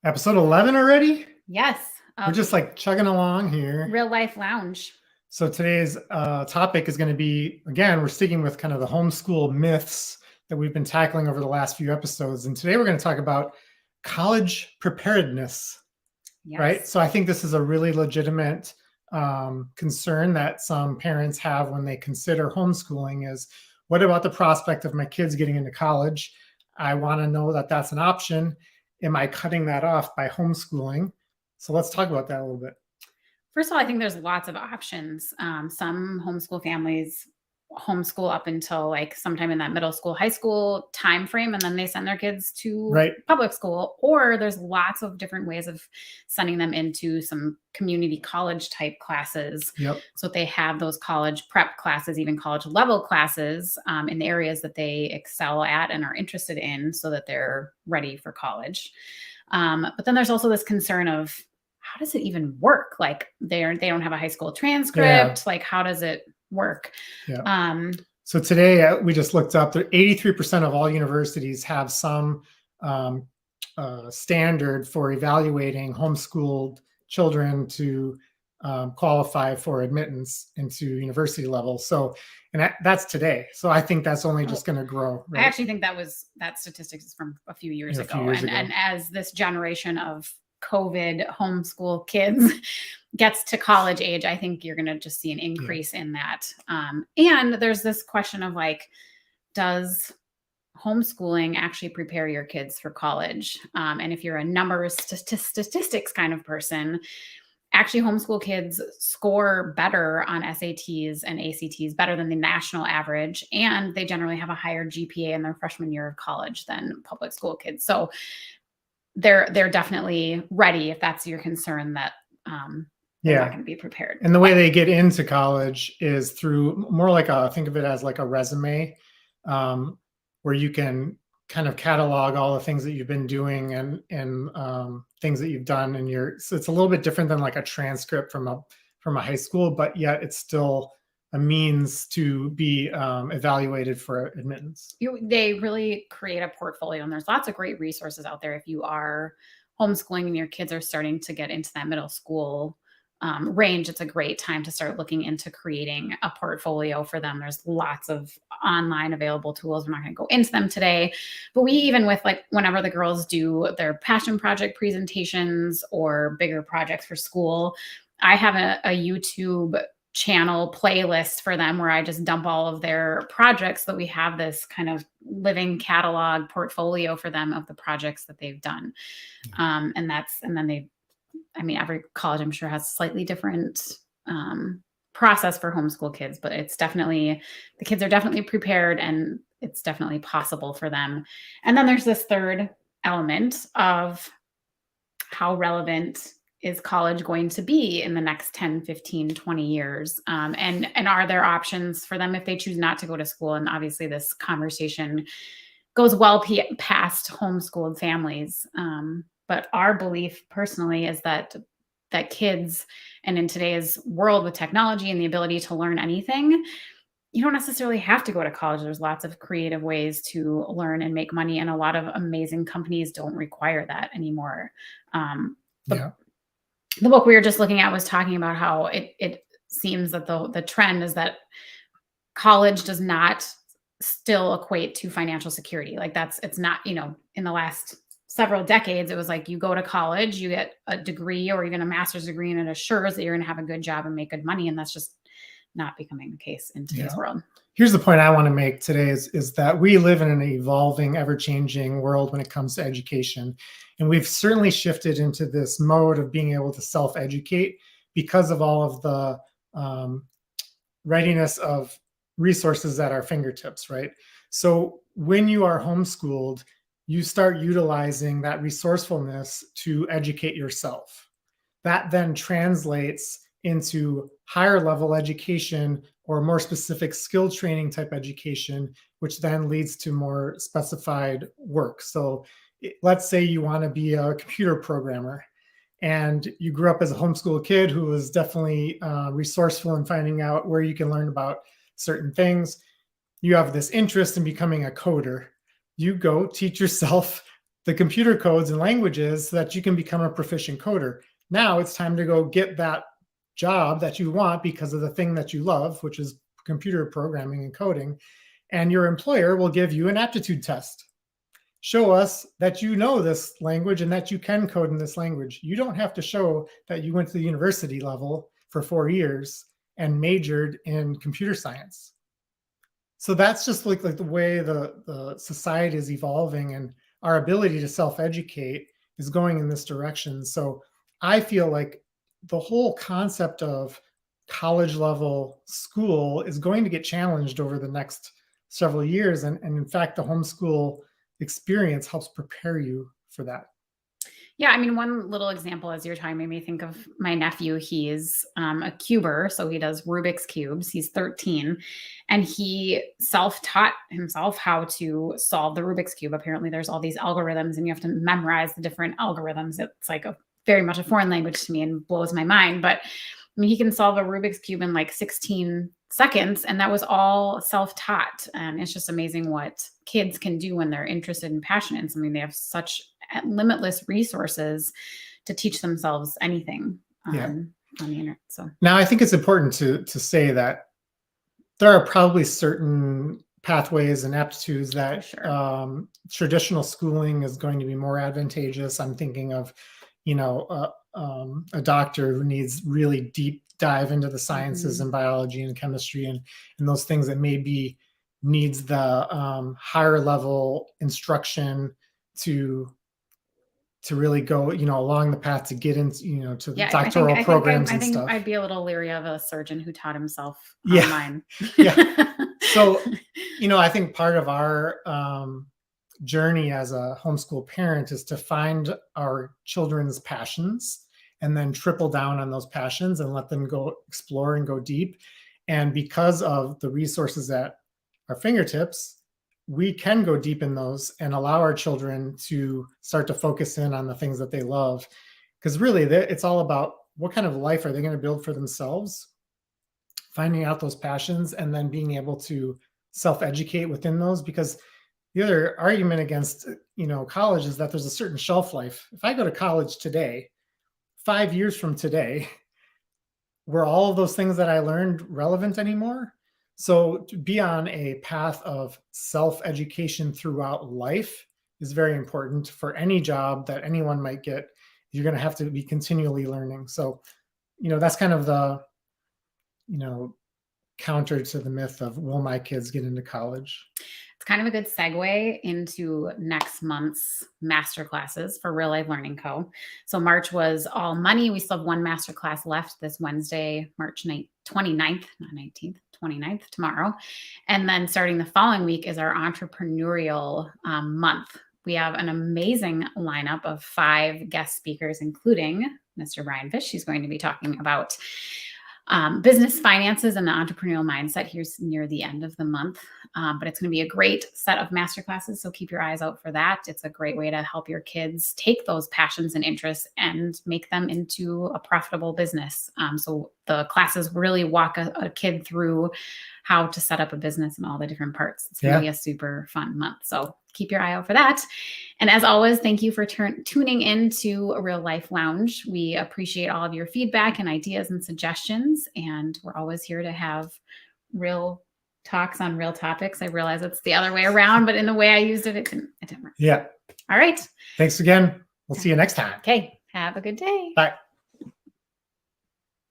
Episode 11 already? Yes, We're just like chugging along here. Real Life Lounge. So today's topic is going to be, again, we're sticking with kind of the homeschool myths that we've been tackling over the last few episodes. And today we're going to talk about college preparedness, Yes. right? So I think this is a really legitimate concern that some parents have when they consider homeschooling is, what about the prospect of my kids getting into college? I want to know that that's an option. Am I cutting that off by homeschooling? So let's talk about that a little bit. First of all, I think there's lots of options. Some homeschool families homeschool up until like sometime in that middle school, high school time frame, and then they send their kids to public school. Or there's lots of different ways of sending them into some community college type classes. Yep. So they have those college prep classes, even college level classes in the areas that they excel at and are interested in, so that they're ready for college. But then there's also this concern of, how does it even work? Like they don't have a high school transcript. Yeah. Like, how does it work? Yeah. So today we just looked up that 83% of all universities have some standard for evaluating homeschooled children to qualify for admittance into university level. So, and that's today. So I think that's only just going to grow. Right? I actually think that statistics is from a few years ago. And as this generation of COVID homeschool kids gets to college age, I think you're going to just see an increase in that. And there's this question of like, does homeschooling actually prepare your kids for college? And if you're a numbers statistics kind of person, actually homeschool kids score better on SATs and ACTs, better than the national average. And they generally have a higher GPA in their freshman year of college than public school kids. So they're definitely ready, if that's your concern, that they're not going to be prepared. And the way they get into college is through more like think of it as like a resume, where you can kind of catalog all the things that you've been doing and things that you've done. And so it's a little bit different than like a transcript from a high school, but yet it's still a means to be evaluated for admittance. They really create a portfolio, and there's lots of great resources out there if you are homeschooling and your kids are starting to get into that middle school range. It's a great time to start looking into creating a portfolio for them. There's lots of online available tools. We're not going to go into them today, but we, even with like whenever the girls do their passion project presentations or bigger projects for school, I have a YouTube channel playlist for them where I just dump all of their projects, so that we have this kind of living catalog portfolio for them of the projects that they've done. Every college, I'm sure, has a slightly different process for homeschool kids, but the kids are definitely prepared, and it's definitely possible for them. And then there's this third element of how relevant is college going to be in the next 10, 15, 20 years? And are there options for them if they choose not to go to school? And obviously this conversation goes well past homeschooled families. But our belief personally is that kids, and in today's world with technology and the ability to learn anything, you don't necessarily have to go to college. There's lots of creative ways to learn and make money, and a lot of amazing companies don't require that anymore. The book we were just looking at was talking about how it seems that the trend is that college does not still equate to financial security. Like it's not, in the last several decades, it was like you go to college, you get a degree or even a master's degree, and it assures that you're going to have a good job and make good money. And that's just not becoming the case in today's world. Here's the point I want to make today is that we live in an evolving, ever-changing world when it comes to education. And we've certainly shifted into this mode of being able to self-educate because of all of the readiness of resources at our fingertips, right? So when you are homeschooled, you start utilizing that resourcefulness to educate yourself. That then translates into higher level education or more specific skill training type education, which then leads to more specified work. So let's say you want to be a computer programmer and you grew up as a homeschool kid who was definitely resourceful in finding out where you can learn about certain things. You have this interest in becoming a coder. You go teach yourself the computer codes and languages so that you can become a proficient coder. Now it's time to go get that job that you want because of the thing that you love, which is computer programming and coding. And your employer will give you an aptitude test. Show us that you know this language and that you can code in this language. You don't have to show that you went to the university level for 4 years and majored in computer science. So that's just like the way the society is evolving, and our ability to self-educate is going in this direction. So I feel like the whole concept of college level school is going to get challenged over the next several years. And in fact, the homeschool experience helps prepare you for that. Yeah, I mean, one little example as you're talking made me think of my nephew. He's a cuber, so he does Rubik's Cubes. He's 13, and he self-taught himself how to solve the Rubik's Cube. Apparently, there's all these algorithms, and you have to memorize the different algorithms. It's like very much a foreign language to me and blows my mind. But I mean, he can solve a Rubik's Cube in like 16 seconds, and that was all self-taught. And it's just amazing what kids can do when they're interested and passionate in something. They have such limitless resources to teach themselves anything on the internet. So now I think it's important to say that there are probably certain pathways and aptitudes that traditional schooling is going to be more advantageous. I'm thinking of, a doctor who needs really deep dive into the sciences and biology and chemistry and those things that maybe needs the higher level instruction to really go, along the path to get into, to the doctoral programs and stuff. I'd be a little leery of a surgeon who taught himself online. So, I think part of our journey as a homeschool parent is to find our children's passions and then triple down on those passions and let them go explore and go deep. And because of the resources at our fingertips, we can go deep in those and allow our children to start to focus in on the things that they love. Because really, it's all about what kind of life are they going to build for themselves, finding out those passions, and then being able to self-educate within those. Because the other argument against, college is that there's a certain shelf life. If I go to college today, 5 years from today, were all of those things that I learned relevant anymore? So to be on a path of self-education throughout life is very important for any job that anyone might get. You're going to have to be continually learning. So, that's kind of the, counter to the myth of, will my kids get into college? It's kind of a good segue into next month's masterclasses for Real Life Learning Co. So March was all money. We still have one masterclass left this Wednesday, March 29th, not 19th, 29th, tomorrow. And then starting the following week is our entrepreneurial month. We have an amazing lineup of 5 guest speakers, including Mr. Brian Fish. He's going to be talking about business finances and the entrepreneurial mindset here near the end of the month. But it's going to be a great set of masterclasses. So keep your eyes out for that. It's a great way to help your kids take those passions and interests and make them into a profitable business. So the classes really walk a kid through how to set up a business and all the different parts. It's going to be a super fun month. So keep your eye out for that. And as always, thank you for tuning in to A Real Life Lounge. We appreciate all of your feedback and ideas and suggestions. And we're always here to have real talks on real topics. I realize it's the other way around, but in the way I used it, it didn't work. Yeah. All right. Thanks again. We'll see you next time. Okay. Have a good day. Bye.